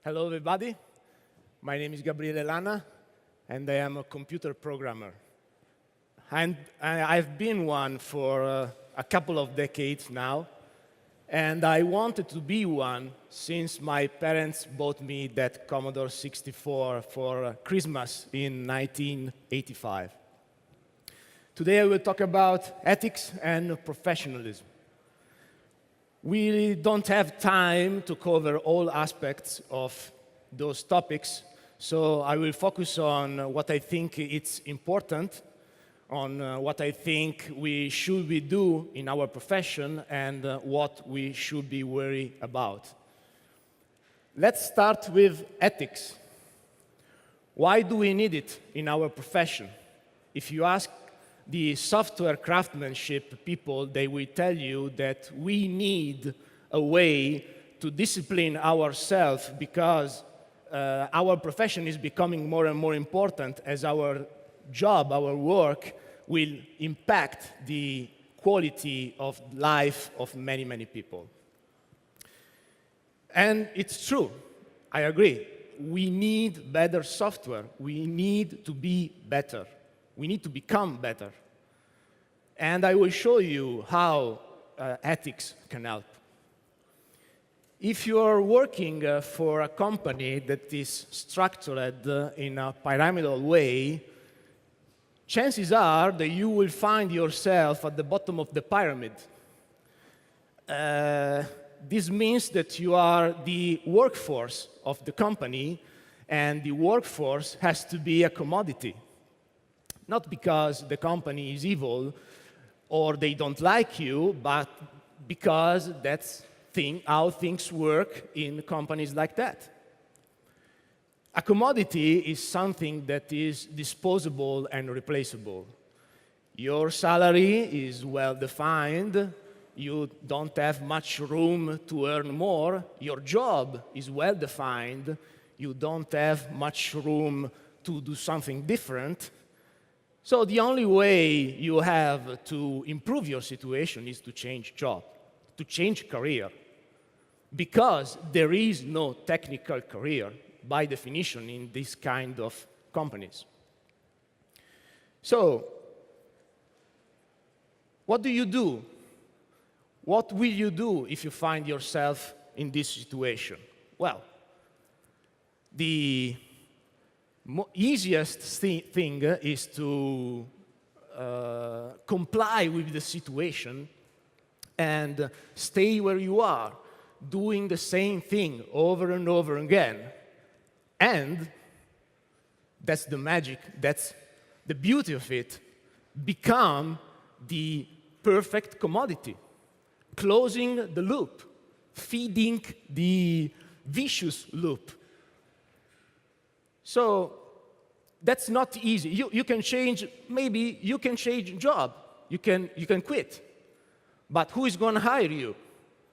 Hello, everybody. My name is Gabriele Lana, and I am a computer programmer. And I've been one for a couple of decades now, and I wanted to be one since my parents bought me that Commodore 64 for Christmas in 1985. Today I will talk about ethics and professionalism. We don't have time to cover all aspects of those topics, so I will focus on what I think is important, on what I think we should do in our profession, and what we should be worried about. Let's start with ethics. Why do we need it in our profession? If you ask the software craftsmanship people, they will tell you that we need a way to discipline ourselves because our profession is becoming more and more important as our job, our work, will impact the quality of life of many, many people. And it's true. I agree. We need better software. We need to be better. We need to become better. And I will show you how ethics can help. If you are working for a company that is structured in a pyramidal way, chances are that you will find yourself at the bottom of the pyramid. This means that you are the workforce of the company, and the workforce has to be a commodity. Not because the company is evil or they don't like you, but because that's how things work in companies like that. A commodity is something that is disposable and replaceable. Your salary is well-defined. You don't have much room to earn more. Your job is well-defined. You don't have much room to do something different. So the only way you have to improve your situation is to change job, to change career, because there is no technical career, by definition, in this kind of companies. So what do you do? What will you do if you find yourself in this situation? Well, the easiest thing is to comply with the situation and stay where you are, doing the same thing over and over again. And that's the magic, that's the beauty of it, become the perfect commodity, closing the loop, feeding the vicious loop. So that's not easy. You can change, maybe you can change job. You can quit. But who is going to hire you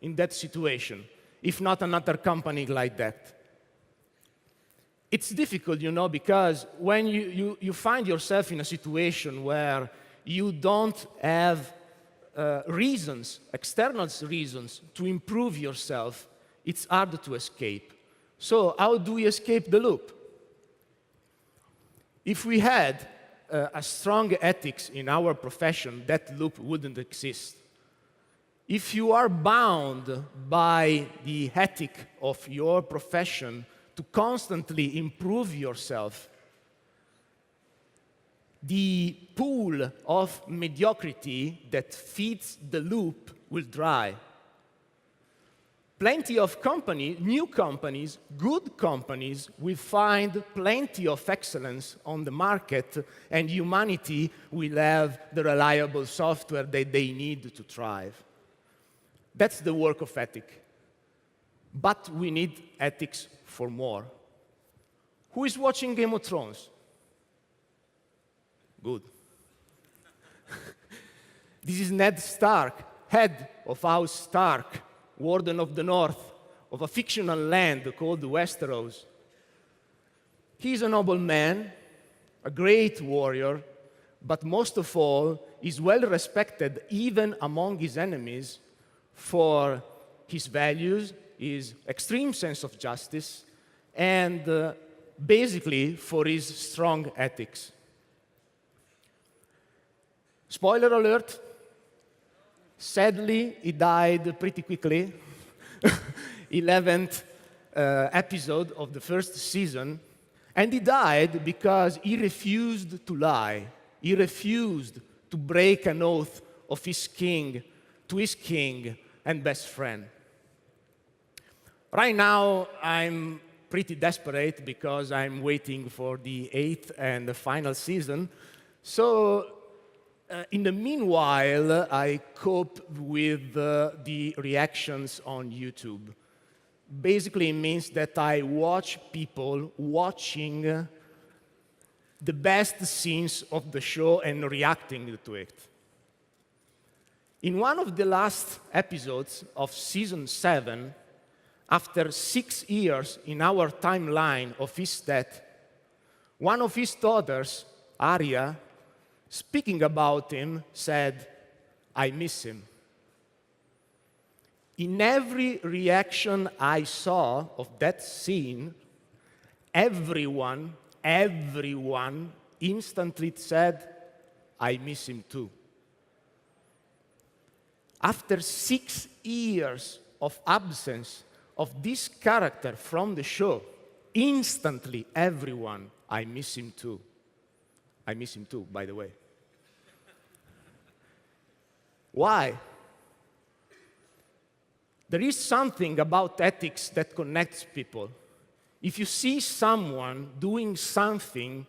in that situation, if not another company like that? It's difficult, because when you find yourself in a situation where you don't have reasons, external reasons, to improve yourself, it's hard to escape. So how do we escape the loop? If we had a strong ethics in our profession, that loop wouldn't exist. If you are bound by the ethic of your profession to constantly improve yourself, the pool of mediocrity that feeds the loop will dry. Plenty of companies, new companies, good companies, will find plenty of excellence on the market, and humanity will have the reliable software that they need to thrive. That's the work of ethics. But we need ethics for more. Who is watching Game of Thrones? Good. This is Ned Stark, head of House Stark, Warden of the North, of a fictional land called Westeros. He's a noble man, a great warrior, but most of all, is well respected even among his enemies for his values, his extreme sense of justice, and basically for his strong ethics. Spoiler alert, sadly, he died pretty quickly. 11th episode of the first season. And he died because he refused to lie. He refused to break an oath of his king to his king and best friend. Right now, I'm pretty desperate because I'm waiting for the 8th and the final season. So in the meanwhile, I cope with the reactions on YouTube. Basically, it means that I watch people watching the best scenes of the show and reacting to it. In one of the last episodes of season 7, after 6 years in our timeline of his death, one of his daughters, Arya, speaking about him, said, "I miss him." In every reaction I saw of that scene, everyone instantly said, "I miss him too." After 6 years of absence of this character from the show, instantly everyone, "I miss him too." I miss him too, by the way. Why? There is something about ethics that connects people. If you see someone doing something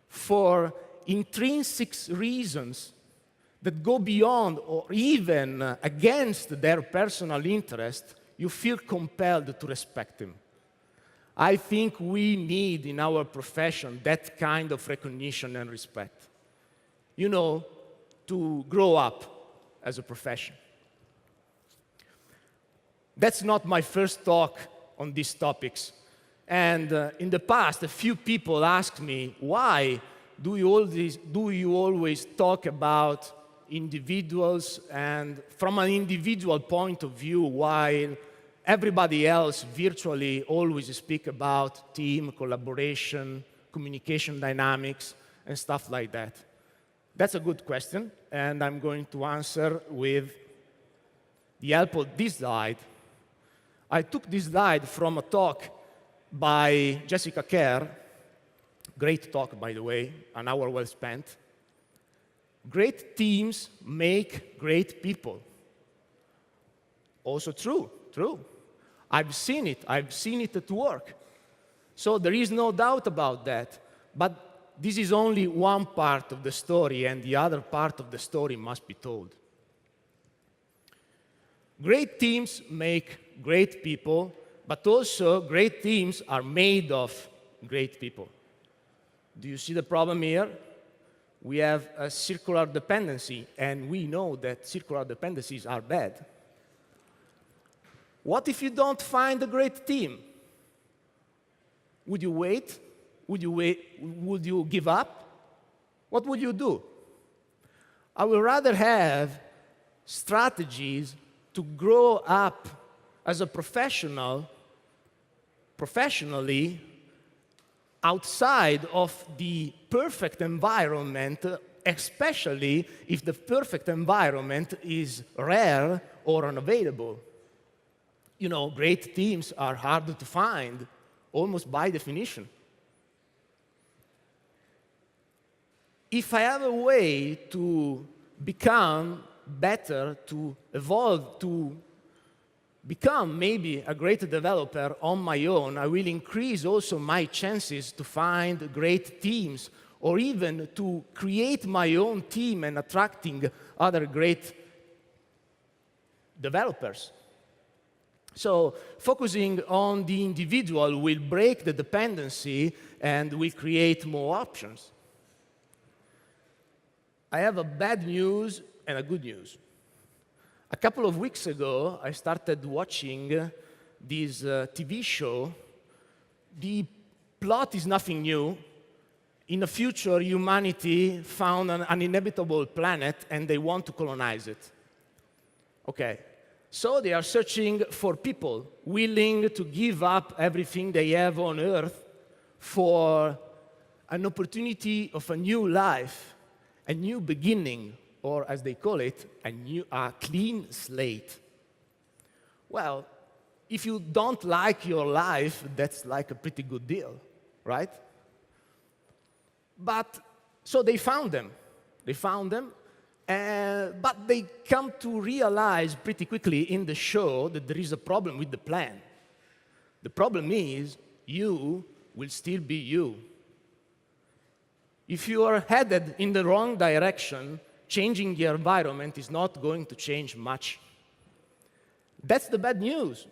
for intrinsic reasons that go beyond or even against their personal interest, you feel compelled to respect him. I think we need in our profession that kind of recognition and respect. You know, to grow up as a profession. That's not my first talk on these topics. And in the past, a few people asked me, why do you always talk about individuals and from an individual point of view, while everybody else virtually always speak about team, collaboration, communication dynamics, and stuff like that? That's a good question, and I'm going to answer with the help of this slide. I took this slide from a talk by Jessica Kerr. Great talk, by the way, an hour well spent. Great teams make great people. Also true. I've seen it at work. So there is no doubt about that. But this is only one part of the story, and the other part of the story must be told. Great teams make great people, but also great teams are made of great people. Do you see the problem here? We have a circular dependency, and we know that circular dependencies are bad. What if you don't find a great team? Would you wait? Would you give up? What would you do? I would rather have strategies to grow up as a professionally outside of the perfect environment, especially if the perfect environment is rare or unavailable. You know, great teams are hard to find, almost by definition. If I have a way to become better, to evolve, to become maybe a great developer on my own, I will increase also my chances to find great teams, or even to create my own team and attracting other great developers. So focusing on the individual will break the dependency and will create more options. I have a bad news and a good news. A couple of weeks ago, I started watching this TV show. The plot is nothing new. In the future, humanity found an inhabitable planet, and they want to colonize it. Okay. So they are searching for people willing to give up everything they have on earth for an opportunity of a new life, a new beginning, or as they call it, a clean slate. Well, if you don't like your life, that's like a pretty good deal, right? So they found them. But they come to realize pretty quickly in the show that there is a problem with the plan. The problem is you will still be you. If you are headed in the wrong direction, changing the environment is not going to change much. That's the bad news.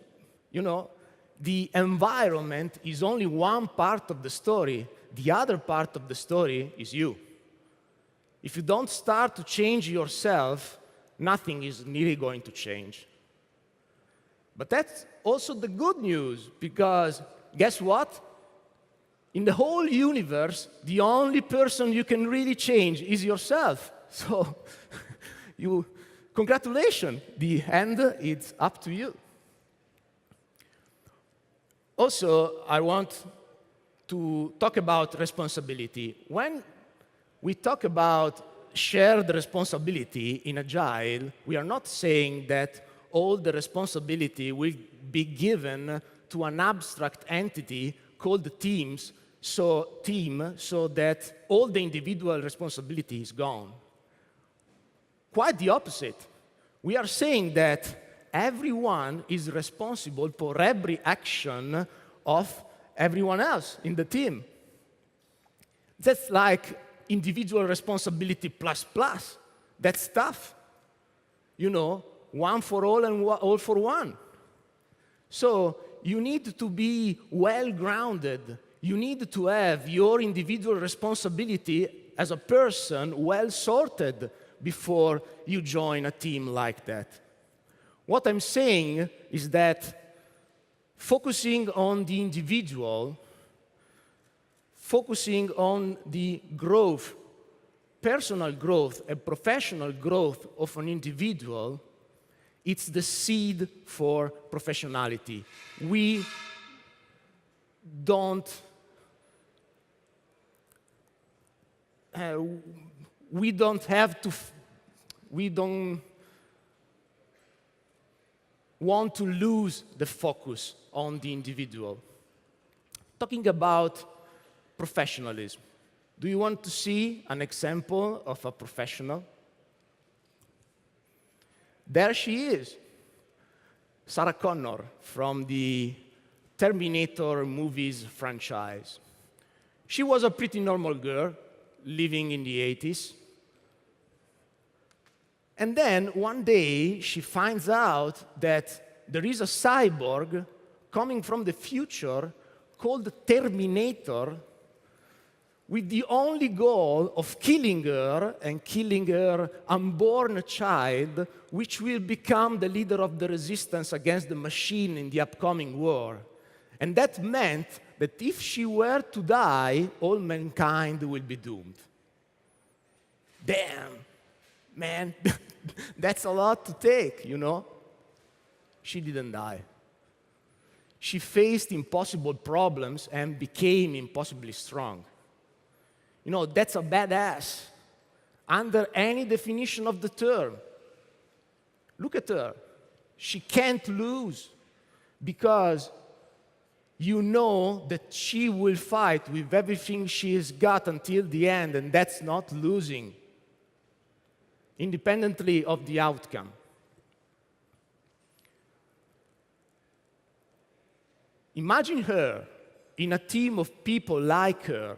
The environment is only one part of the story. The other part of the story is you. If you don't start to change yourself, nothing is really going to change. But that's also the good news, because guess what? In the whole universe, the only person you can really change is yourself. So, congratulations. The end is up to you. Also, I want to talk about responsibility. When we talk about shared responsibility in Agile, we are not saying that all the responsibility will be given to an abstract entity called teams, so that all the individual responsibility is gone. Quite the opposite. We are saying that everyone is responsible for every action of everyone else in the team. That's like individual responsibility plus. That's tough. One for all and all for one. So you need to be well-grounded. You need to have your individual responsibility as a person well-sorted before you join a team like that. What I'm saying is that focusing on the individual, focusing on the growth, personal growth and professional growth of an individual, it's the seed for professionality. We don't want to lose the focus on the individual. Talking about professionalism. Do you want to see an example of a professional? There she is, Sarah Connor from the Terminator movies franchise. She was a pretty normal girl living in the 80s. And then one day she finds out that there is a cyborg coming from the future called Terminator, with the only goal of killing her and killing her unborn child, which will become the leader of the resistance against the machine in the upcoming war. And that meant that if she were to die, all mankind will be doomed. Damn, man, that's a lot to take, She didn't die. She faced impossible problems and became impossibly strong. That's a badass, under any definition of the term. Look at her. She can't lose, because you know that she will fight with everything she has got until the end, and that's not losing, independently of the outcome. Imagine her in a team of people like her.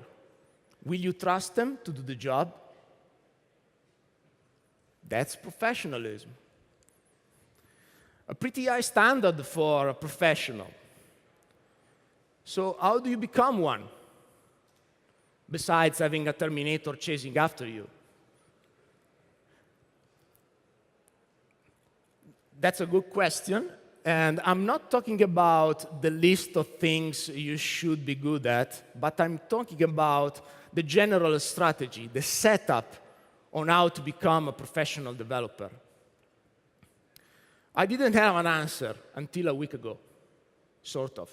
Will you trust them to do the job? That's professionalism. A pretty high standard for a professional. So how do you become one, besides having a Terminator chasing after you? That's a good question. And I'm not talking about the list of things you should be good at, but I'm talking about the general strategy, the setup on how to become a professional developer. I didn't have an answer until a week ago, sort of.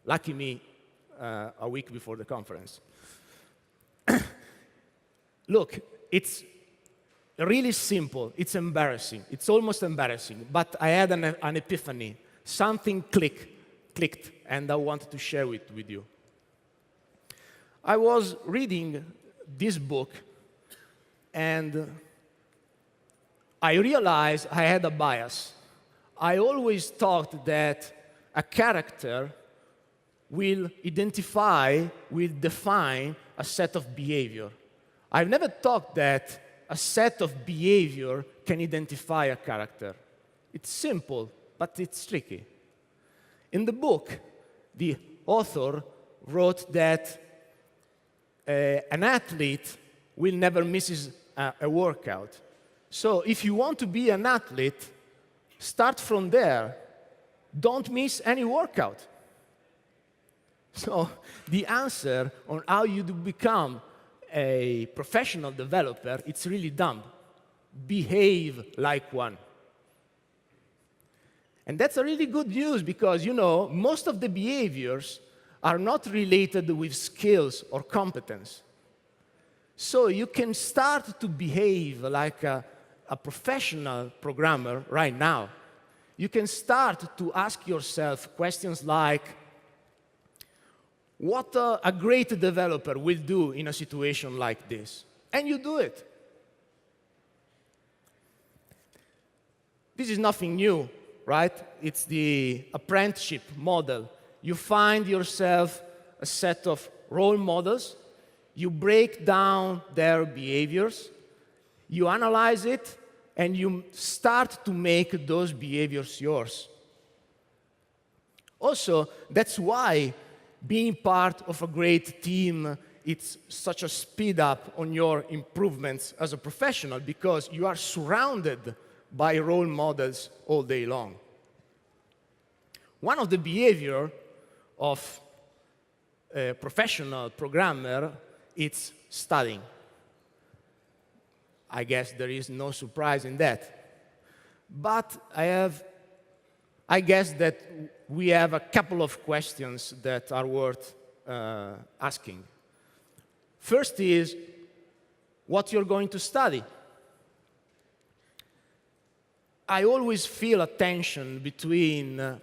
Lucky me, a week before the conference. Look, it's really simple. It's embarrassing. It's almost embarrassing. But I had an epiphany. Something clicked, and I wanted to share it with you. I was reading this book, and I realized I had a bias. I always thought that a character will identify, will define a set of behavior. I've never thought that a set of behavior can identify a character. It's simple, but it's tricky. In the book, the author wrote that an athlete will never miss a workout. So if you want to be an athlete, start from there. Don't miss any workout. So the answer on how you do become a professional developer, it's really dumb. Behave like one. And that's a really good news because, most of the behaviors are not related with skills or competence. So you can start to behave like a professional programmer right now. You can start to ask yourself questions like, what a great developer will do in a situation like this. And you do it. This is nothing new, right? It's the apprenticeship model. You find yourself a set of role models, you break down their behaviors, you analyze it, and you start to make those behaviors yours. Also, that's why being part of a great team, it's such a speed up on your improvements as a professional because you are surrounded by role models all day long. One of the behavior of a professional programmer is studying. I guess there is no surprise in that. But I guess that we have a couple of questions that are worth asking. First is what you're going to study. I always feel a tension between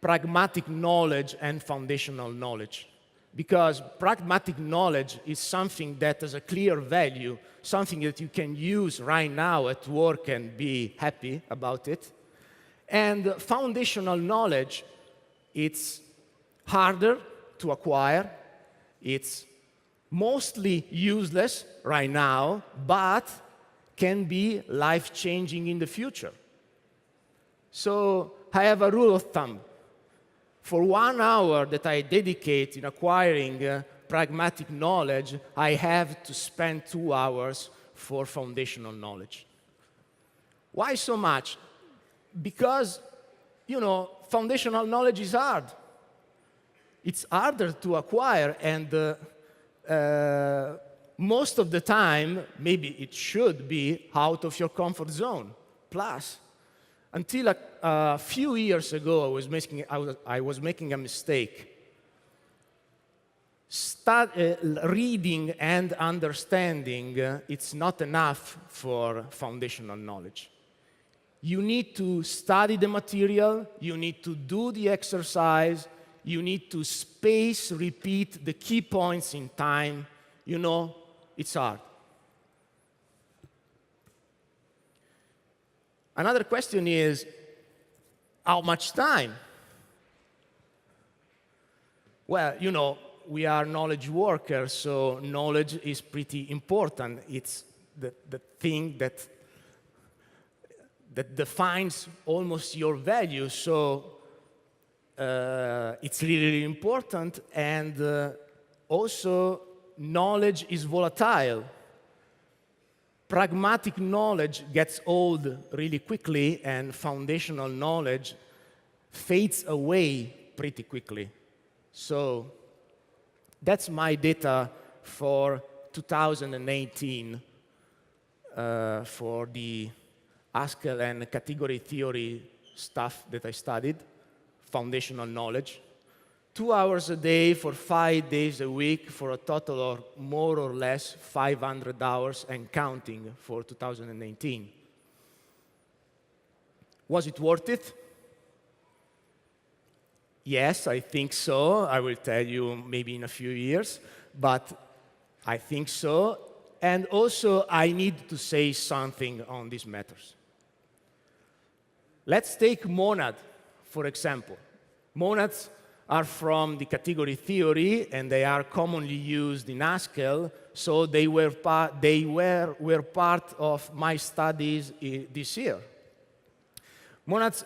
pragmatic knowledge and foundational knowledge, because pragmatic knowledge is something that has a clear value, something that you can use right now at work and be happy about it. And foundational knowledge, it's harder to acquire, it's mostly useless right now, but can be life-changing in the future. So I have a rule of thumb. For 1 hour that I dedicate in acquiring pragmatic knowledge, I have to spend 2 hours for foundational knowledge. Why so much? Because, foundational knowledge is hard. It's harder to acquire, and most of the time, maybe it should be out of your comfort zone. Plus, until a few years ago, I was making a mistake. Reading and understanding, it's not enough for foundational knowledge. You need to study the material, you need to do the exercise, you need to repeat the key points in time. It's hard. Another question is, how much time? Well, we are knowledge workers, so knowledge is pretty important. It's the thing that defines almost your value, so it's really, really important. And also, knowledge is volatile. Pragmatic knowledge gets old really quickly, and foundational knowledge fades away pretty quickly. So that's my data for 2018 for the Haskell and category theory stuff that I studied, foundational knowledge. 2 hours a day for 5 days a week for a total of more or less 500 hours and counting for 2018. Was it worth it? Yes, I think so. I will tell you maybe in a few years, but I think so. And also, I need to say something on these matters. Let's take monad, for example. Monads are from the category theory, and they are commonly used in Haskell, so they were part of my studies this year. Monads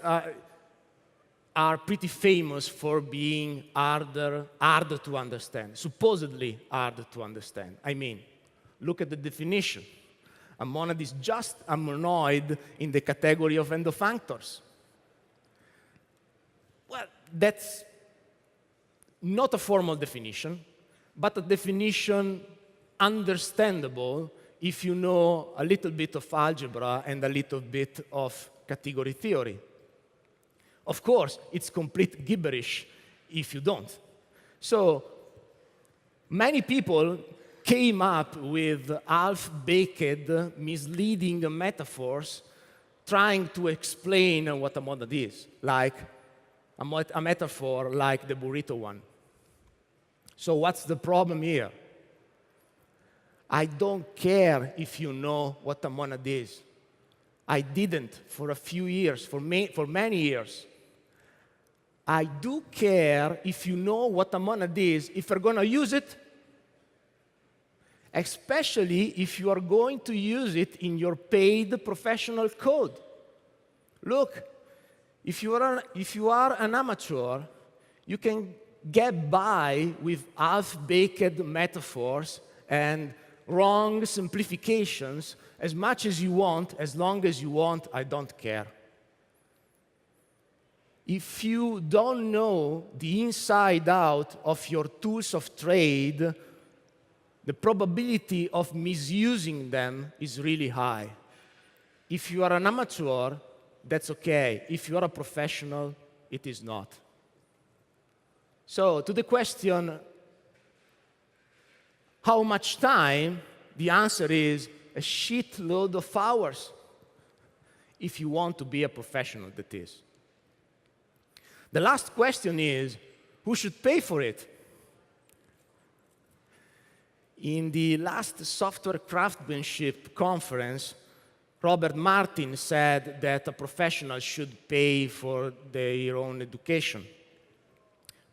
are pretty famous for being harder to understand, supposedly harder to understand. I mean, look at the definition. A monad is just a monoid in the category of endofunctors. Well, that's not a formal definition, but a definition understandable if you know a little bit of algebra and a little bit of category theory. Of course, it's complete gibberish if you don't. So many people came up with half-baked, misleading metaphors trying to explain what a monad is, like a metaphor like the burrito one. So what's the problem here? I don't care if you know what a monad is. I didn't for a few years, for many years. I do care if you know what a monad is, if you're going to use it, especially if you are going to use it in your paid professional code. Look, if you are an amateur, you can get by with half-baked metaphors and wrong simplifications as much as you want, as long as you want, I don't care. If you don't know the inside out of your tools of trade, the probability of misusing them is really high. If you are an amateur, that's okay. If you are a professional, it is not. So to the question, how much time? The answer is a shitload of hours, if you want to be a professional, that is. The last question is, who should pay for it? In the last software craftsmanship conference, Robert Martin said that a professional should pay for their own education,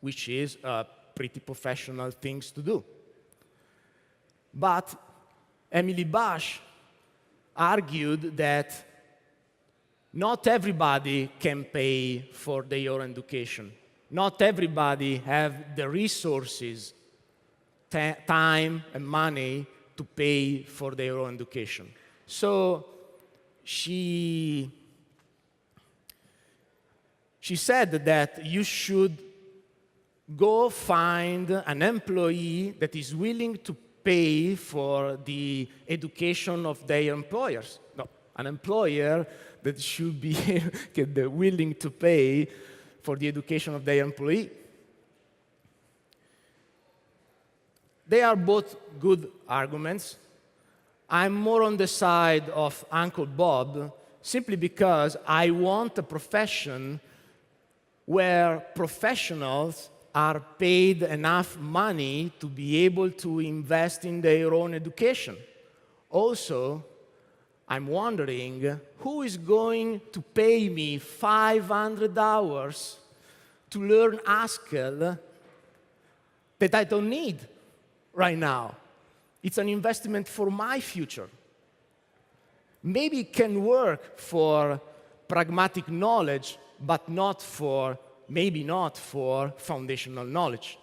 which is a pretty professional thing to do. But Emily Bush argued that not everybody can pay for their own education. Not everybody have the resources, time and money to pay for their own education. So she said that you should go find an employee that is willing to pay for the education of their employers. No, an employer that should be willing to pay for the education of their employee. They are both good arguments. I'm more on the side of Uncle Bob, simply because I want a profession where professionals are paid enough money to be able to invest in their own education. Also, I'm wondering who is going to pay me 500 hours to learn Haskell that I don't need right now. It's an investment for my future. Maybe it can work for pragmatic knowledge, but maybe not for foundational knowledge.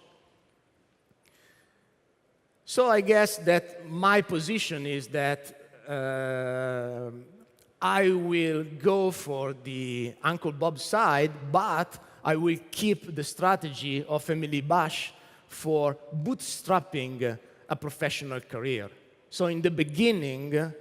So I guess that my position is that I will go for the Uncle Bob side, but I will keep the strategy of Emily Bush for bootstrapping a professional career. So in the beginning,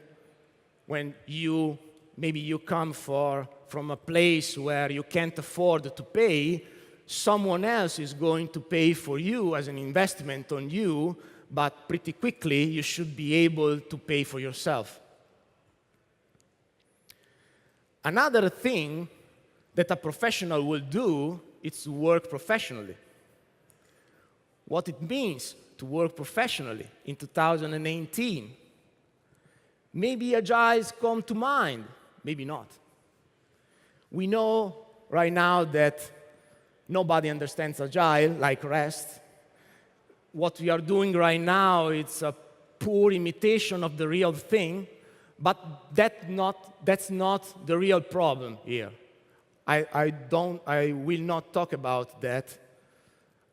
when you maybe you come from a place where you can't afford to pay, someone else is going to pay for you as an investment on you, but pretty quickly you should be able to pay for yourself. Another thing that a professional will do is to work professionally. What it means to work professionally in 2018. Maybe agiles come to mind, maybe not. We know right now that nobody understands agile like REST. What we are doing right now, it's a poor imitation of the real thing, but that's not the real problem here. I will not talk about that.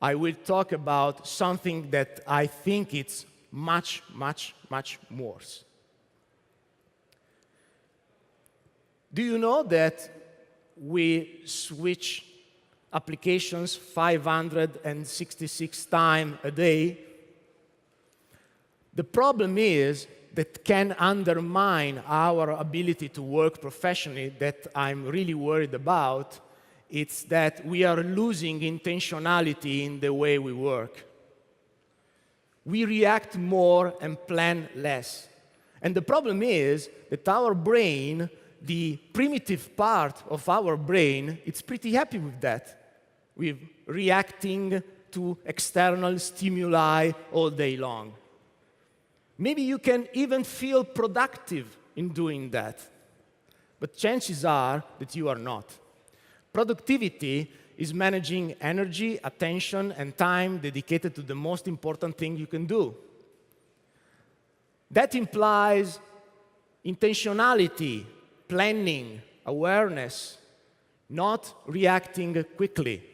I will talk about something that I think it's much, much, much worse. Do you know that we switch applications 566 times a day? The problem is that can undermine our ability to work professionally that I'm really worried about. It's that we are losing intentionality in the way we work. We react more and plan less. And the problem is that our brain, the primitive part of our brain, it's pretty happy with that, with reacting to external stimuli all day long. Maybe you can even feel productive in doing that, but chances are that you are not. Productivity is managing energy, attention, and time dedicated to the most important thing you can do. That implies intentionality, planning, awareness, not reacting quickly.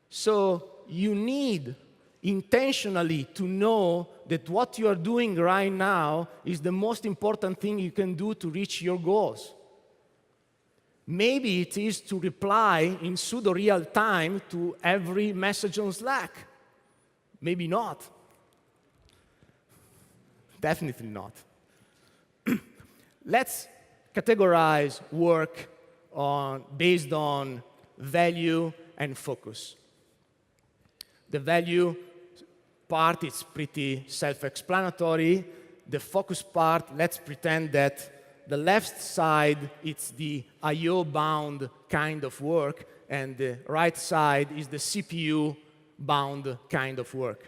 So you need intentionally to know that what you are doing right now is the most important thing you can do to reach your goals. Maybe it is to reply in pseudo-real time to every message on Slack. Maybe not. Definitely not. Let's categorize work based on value and focus. The value part is pretty self-explanatory. The focus part, let's pretend that the left side, it's the I/O-bound kind of work, and the right side is the CPU-bound kind of work.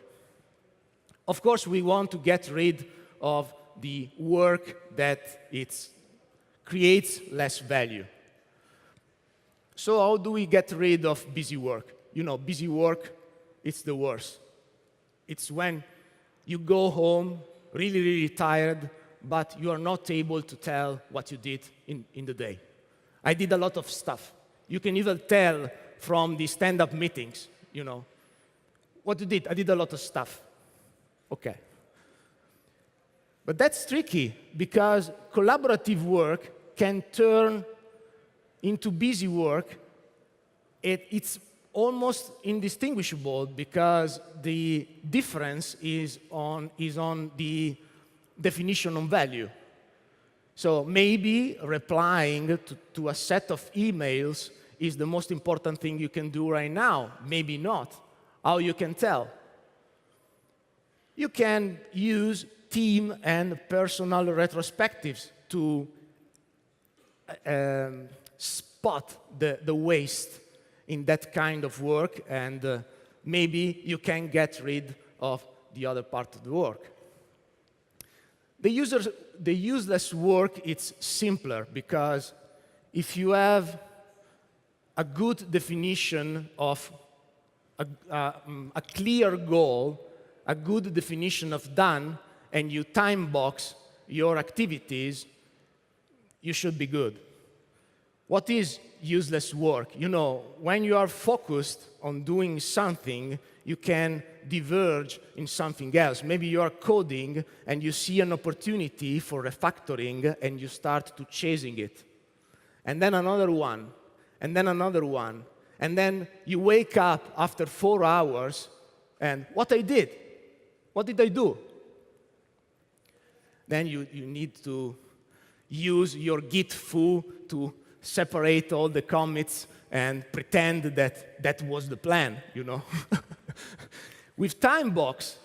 Of course, we want to get rid of the work that creates less value. So how do we get rid of busy work? You know, busy work, it's the worst. It's when you go home really, really tired, but you are not able to tell what you did in the day. I did a lot of stuff. You can even tell from the stand-up meetings, you know. What you did? I did a lot of stuff. Okay. But that's tricky, because collaborative work can turn into busy work. It's almost indistinguishable, because the difference is on the definition of value. So maybe replying to a set of emails is the most important thing you can do right now. Maybe not. How you can tell? You can use team and personal retrospectives to spot the waste in that kind of work, and maybe you can get rid of the other part of the work. The useless work, it's simpler, because if you have a good definition of a clear goal, a good definition of done, and you time box your activities, you should be good. What is useless work? You know, when you are focused on doing something, you can diverge in something else. Maybe you are coding and you see an opportunity for refactoring and you start to chasing it. And then another one, and then another one. And then you wake up after 4 hours and what did I do? Then you need to use your Git foo to separate all the commits and pretend that that was the plan, you know. With Timebox,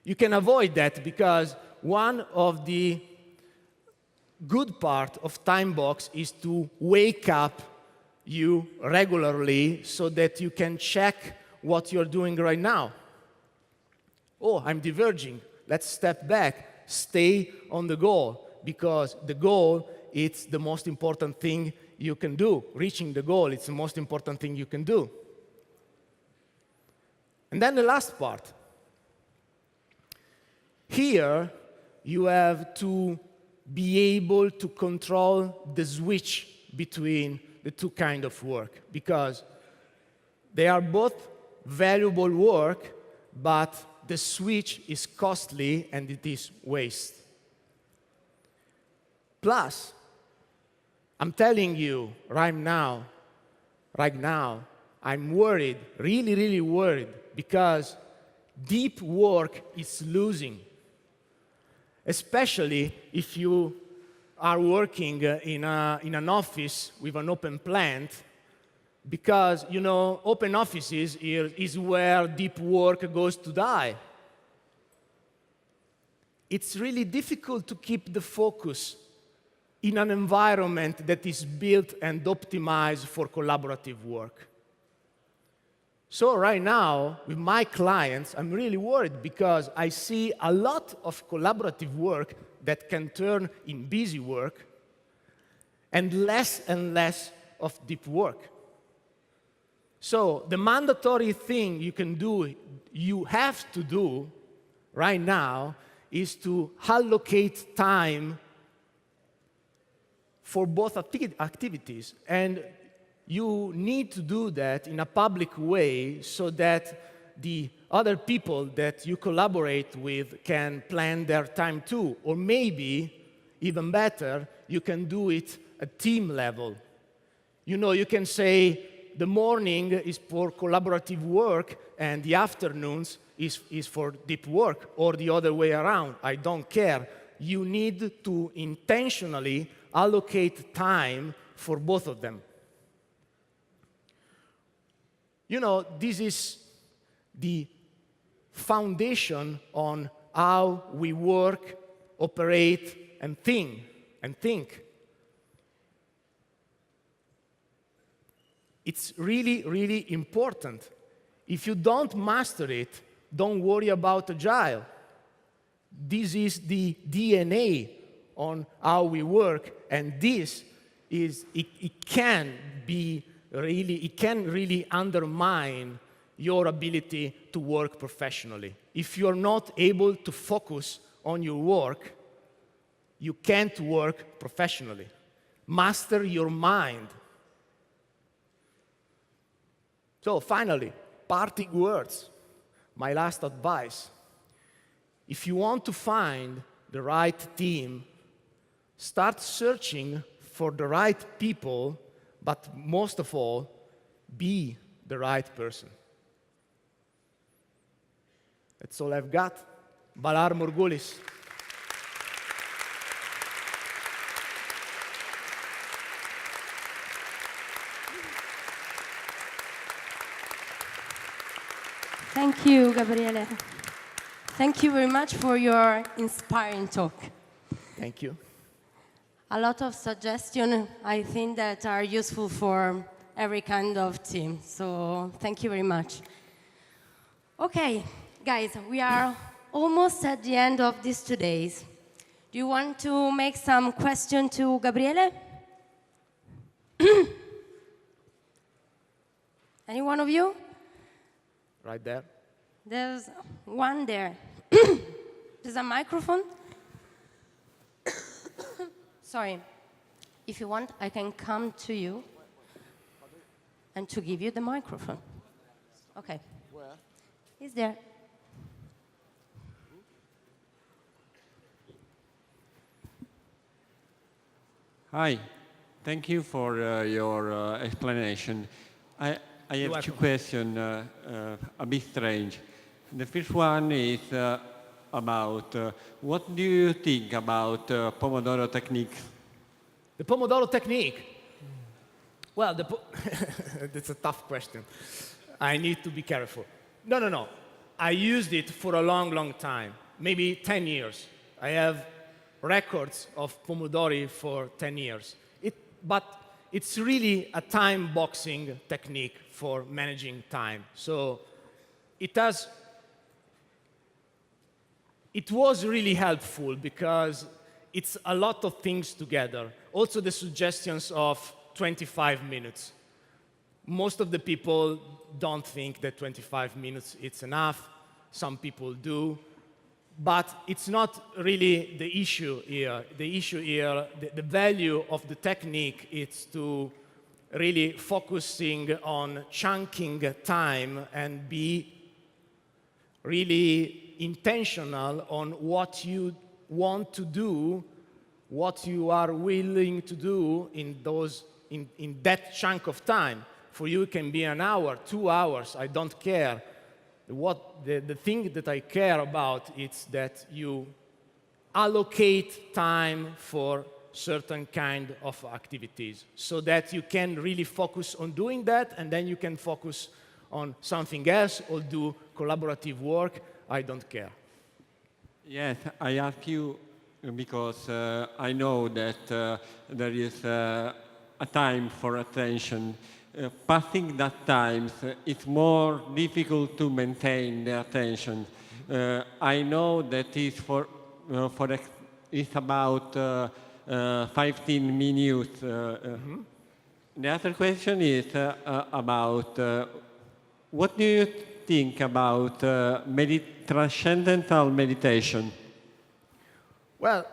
you can avoid that because one of the good part of Timebox is to wake up you regularly so that you can check what you're doing right now. Oh, I'm diverging. Let's step back. Stay on the goal, because the goal is the most important thing you can do. Reaching the goal, it's the most important thing you can do. And then the last part. Here, you have to be able to control the switch between the two kinds of work, because they are both valuable work, but the switch is costly and it is waste. Plus, I'm telling you right now, I'm worried, really, really worried, because deep work is losing. Especially if you are working in an office with an open plant, because, you know, open offices is where deep work goes to die. It's really difficult to keep the focus in an environment that is built and optimized for collaborative work. So right now, with my clients, I'm really worried because I see a lot of collaborative work that can turn in busy work and less of deep work. So the mandatory thing you can do, you have to do right now, is to allocate time for both activities. And you need to do that in a public way so that the other people that you collaborate with can plan their time too. Or maybe, even better, you can do it at team level. You know, you can say the morning is for collaborative work and the afternoons is for deep work, or the other way around. I don't care. You need to intentionally allocate time for both of them. You know, this is the foundation on how we work, operate, and think. It's really, really important. If you don't master it, don't worry about Agile. This is the DNA on how we work, and this is, it can really undermine your ability to work professionally. If you're not able to focus on your work, you can't work professionally. Master your mind. So finally, parting words. My last advice. If you want to find the right team, start searching for the right people, but most of all, be the right person. That's all I've got. Balar Morgulis. Thank you, Gabriele. Thank you very much for your inspiring talk. Thank you. A lot of suggestions, I think, that are useful for every kind of team. So thank you very much. Okay, guys, we are almost at the end of these 2 days. Do you want to make some questions to Gabriele? Any one of you? Right there. There's one there. There's a microphone. Sorry. If you want, I can come to you and to give you the microphone. Okay. Where? He's there. Hi. Thank you for your explanation. I have two questions, a bit strange. The first one is, about what do you think about Pomodoro technique? The Pomodoro technique. Well, that's a tough question. I need to be careful. No. I used it for a long, long time, maybe 10 years. I have records of Pomodori for 10 years. But it's really a time boxing technique for managing time. So it was really helpful because it's a lot of things together. Also the suggestions of 25 minutes. Most of the people don't think that 25 minutes is enough. Some people do. But it's not really the issue here. The issue here, the value of the technique is to really focusing on chunking time and be really intentional on what you want to do, what you are willing to do in that chunk of time. For you, it can be an hour, 2 hours, I don't care. The thing that I care about is that you allocate time for certain kind of activities so that you can really focus on doing that, and then you can focus on something else or do collaborative work. I don't care. Yes, I ask you because I know that there is a time for attention. Passing that time, it's more difficult to maintain the attention. I know that it's about 15 minutes. The other question is about what do you think about transcendental meditation? Well,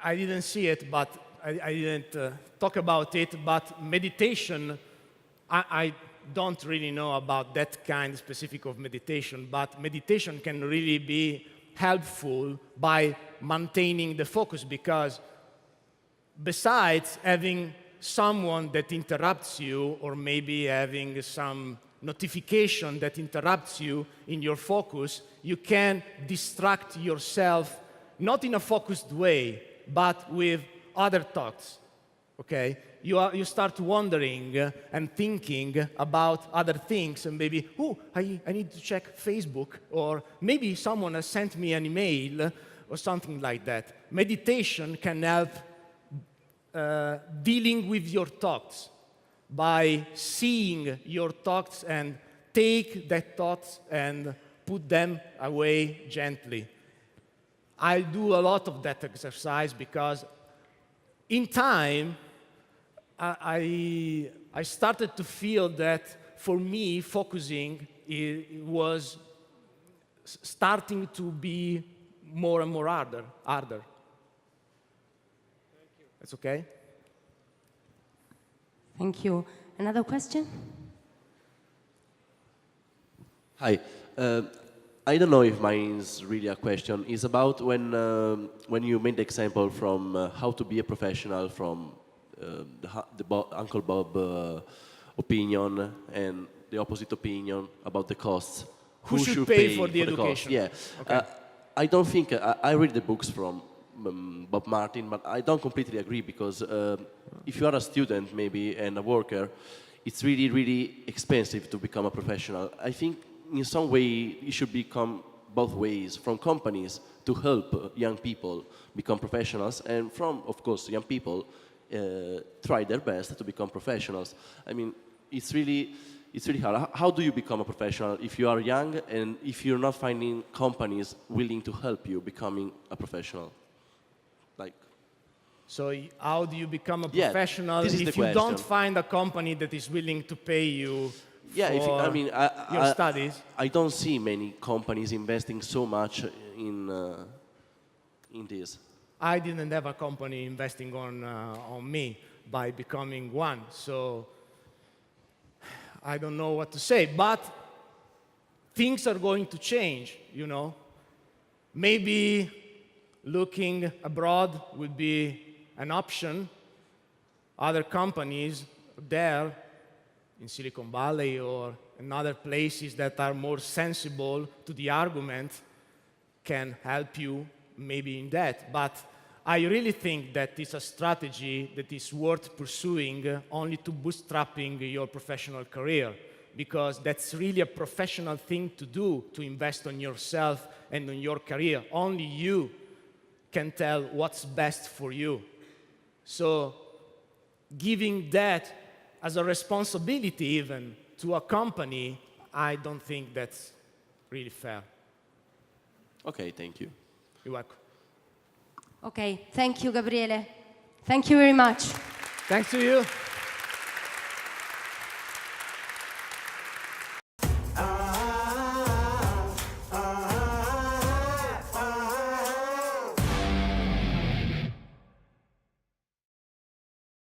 I didn't see it, but I didn't talk about it, but meditation, I don't really know about that kind specific of meditation, but meditation can really be helpful by maintaining the focus, because besides having someone that interrupts you, or maybe having some notification that interrupts you in your focus, you can distract yourself, not in a focused way, but with other thoughts, okay? You start wondering and thinking about other things, and maybe, I need to check Facebook, or maybe someone has sent me an email, or something like that. Meditation can help dealing with your thoughts by seeing your thoughts and take that thoughts and put them away gently. I do a lot of that exercise because in time, I started to feel that for me, focusing was starting to be more and more harder. Thank you. That's okay? Thank you. Another question? Hi. I don't know if mine is really a question. It's about when you made the example from how to be a professional from Uncle Bob opinion and the opposite opinion about the costs. Who should pay for the education? Yeah. Okay. I don't think, I read the books from Bob Martin, but I don't completely agree because if you are a student maybe and a worker, it's really, really expensive to become a professional. I think in some way it should become both ways, from companies to help young people become professionals, and from, of course, young people try their best to become professionals. I mean, it's really hard. How do you become a professional if you are young and if you're not finding companies willing to help you becoming a professional? So how do you become a professional if you don't find a company that is willing to pay you for your studies? I don't see many companies investing so much in this. I didn't have a company investing on me by becoming one, so I don't know what to say. But things are going to change, you know. Maybe looking abroad would be an option. Other companies there in Silicon Valley or in other places that are more sensible to the argument can help you maybe in that. But I really think that it's a strategy that is worth pursuing only to bootstrapping your professional career, because that's really a professional thing to do, to invest on yourself and on your career. Only you can tell what's best for you. So giving that as a responsibility even to a company, I don't think that's really fair. Okay, thank you. You're welcome. Okay, thank you, Gabriele. Thank you very much. Thanks to you.